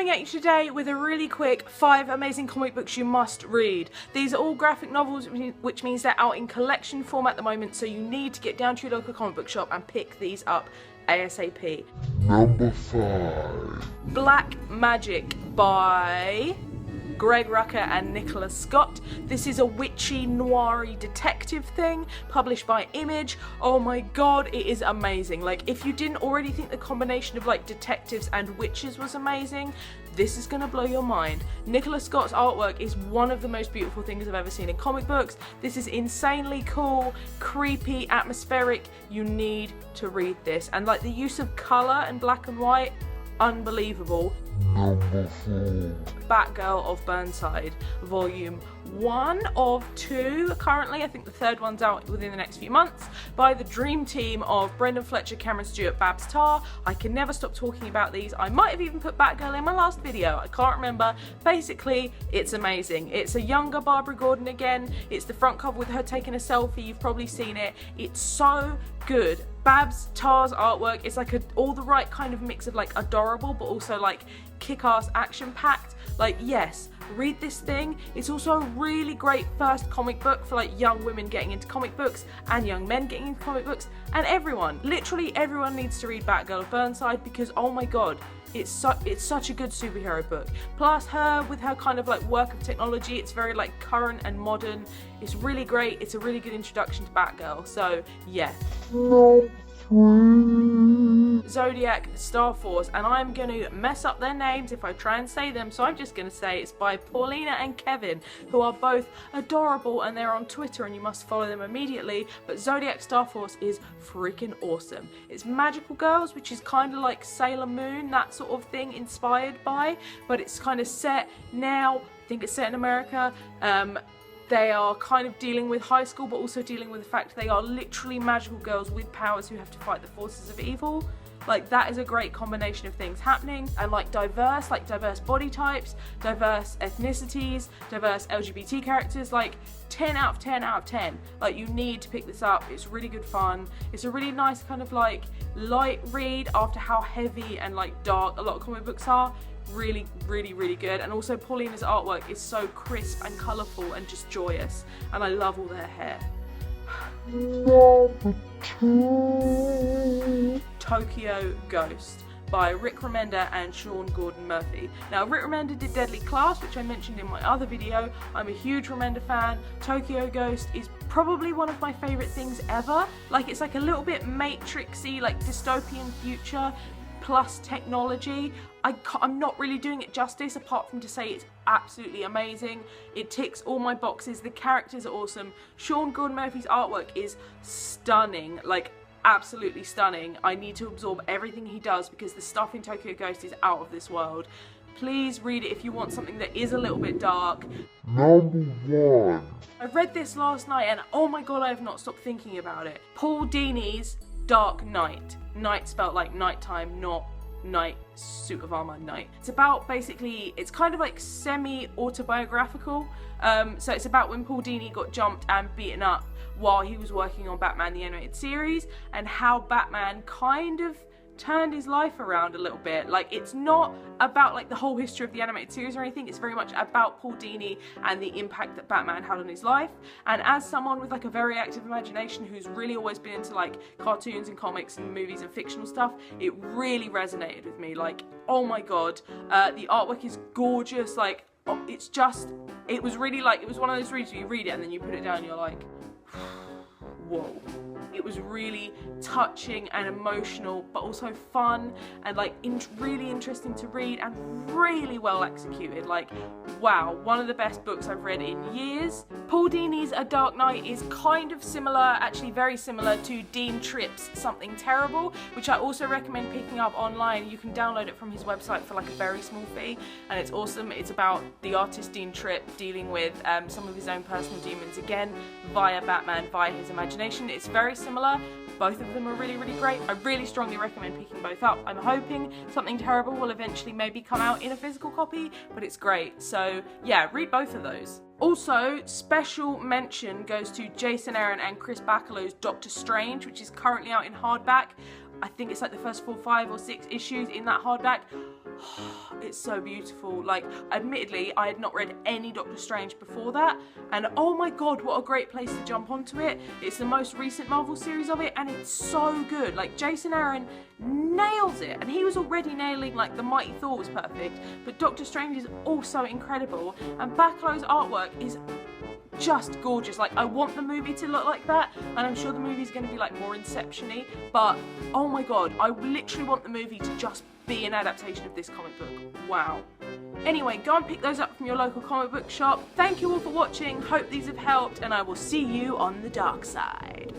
coming at you today with a really quick 5 amazing comic books you must read. These are all graphic novels, which means they're out in collection form at the moment, so you need to get down to your local comic book shop and pick these up ASAP. Number 5. Black Magick by Greg Rucka and Nicholas Scott. This is a witchy, noiry detective thing published by Image. Oh my god, it is amazing. Like, if you didn't already think the combination of like detectives and witches was amazing, this is gonna blow your mind. Nicholas Scott's artwork is one of the most beautiful things I've ever seen in comic books. This is insanely cool, creepy, atmospheric. You need to read this. And like the use of colour and black and white, unbelievable. Number 4. Batgirl of Burnside, volume 1 of 2 currently. I think the third one's out within the next few months, by the dream team of Brendan Fletcher, Cameron Stewart, Babs Tarr. I can never stop talking about these. I might have even put Batgirl in my last video, I can't remember. Basically, it's amazing. It's a younger Barbara Gordon again. It's the front cover with her taking a selfie. You've probably seen it. It's so good. Babs Tarr's artwork is like all the right kind of mix of like adorable but also like kick-ass action-packed. Like, yes, read this thing. It's also a really great first comic book for like young women getting into comic books and young men getting into comic books, and everyone, literally everyone needs to read Batgirl of Burnside because oh my god, it's such a good superhero book. Plus her with her kind of like work of technology, it's very like current and modern. It's really great. It's a really good introduction to Batgirl. So yeah. Zodiac Starforce, and I'm going to mess up their names if I try and say them, so I'm just going to say it's by Paulina and Kevin, who are both adorable, and they're on Twitter and you must follow them immediately. But Zodiac Starforce is freaking awesome. It's magical girls, which is kind of like Sailor Moon, that sort of thing, inspired by, but it's kind of set now. I think it's set in America. They are kind of dealing with high school, but also dealing with the fact they are literally magical girls with powers who have to fight the forces of evil. Like, that is a great combination of things happening, and like diverse body types, diverse ethnicities, diverse LGBT characters. Like 10 out of 10 out of 10. Like, you need to pick this up. It's really good fun. It's a really nice kind of like light read after how heavy and like dark a lot of comic books are. Really, really, really good. And also Paulina's artwork is so crisp and colourful and just joyous, and I love all their hair. Number 2. Tokyo Ghost by Rick Remender and Sean Gordon Murphy. Now, Rick Remender did Deadly Class, which I mentioned in my other video. I'm a huge Remender fan. Tokyo Ghost is probably one of my favourite things ever. Like, it's like a little bit Matrixy, like dystopian future plus technology. I'm not really doing it justice apart from to say it's absolutely amazing. It ticks all my boxes. The characters are awesome. Sean Gordon Murphy's artwork is stunning, like absolutely stunning. I need to absorb everything he does because the stuff in Tokyo Ghost is out of this world. Please read it if you want something that is a little bit dark. Number 1. I read this last night and oh my god, I have not stopped thinking about it. Paul Dini's Dark Knight. Night spelled like nighttime, not night suit of armor night. It's about, basically, it's kind of like semi-autobiographical. So it's about when Paul Dini got jumped and beaten up while he was working on Batman the Animated Series, and how Batman kind of turned his life around a little bit. Like, it's not about like the whole history of the animated series or anything. It's very much about Paul Dini and the impact that Batman had on his life. And as someone with like a very active imagination who's really always been into like cartoons and comics and movies and fictional stuff, it really resonated with me. Like, oh my god, the artwork is gorgeous. Like, it's just, it was really like, it was one of those reads where you read it and then you put it down and you're like, whoa. It was really touching and emotional, but also fun and like really interesting to read and really well executed. Like, wow, one of the best books I've read in years. Paul Dini's A Dark Knight is kind of similar, actually very similar to Dean Tripp's Something Terrible, which I also recommend picking up online. You can download it from his website for like a very small fee, and it's awesome. It's about the artist Dean Tripp dealing with some of his own personal demons, again via Batman, via his imagination. It's very similar. Both of them are really, really great. I really strongly recommend picking both up. I'm hoping Something Terrible will eventually maybe come out in a physical copy, but it's great. So yeah, read both of those. Also, special mention goes to Jason Aaron and Chris Bacalow's Doctor Strange, which is currently out in hardback. I think it's like the first 4, 5 or 6 issues in that hardback. It's so beautiful. Like, admittedly, I had not read any Doctor Strange before that, and oh my god, what a great place to jump onto it. It's the most recent Marvel series of it, and it's so good. Like, Jason Aaron nails it, and he was already nailing, like, the Mighty Thor was perfect, but Doctor Strange is also incredible, and Backlow's artwork is just gorgeous. Like, I want the movie to look like that, and I'm sure the movie's going to be like more Inception-y, but oh my god, I literally want the movie to just be an adaptation of this comic book. Wow. Anyway, go and pick those up from your local comic book shop. Thank you all for watching, hope these have helped, and I will see you on the dark side.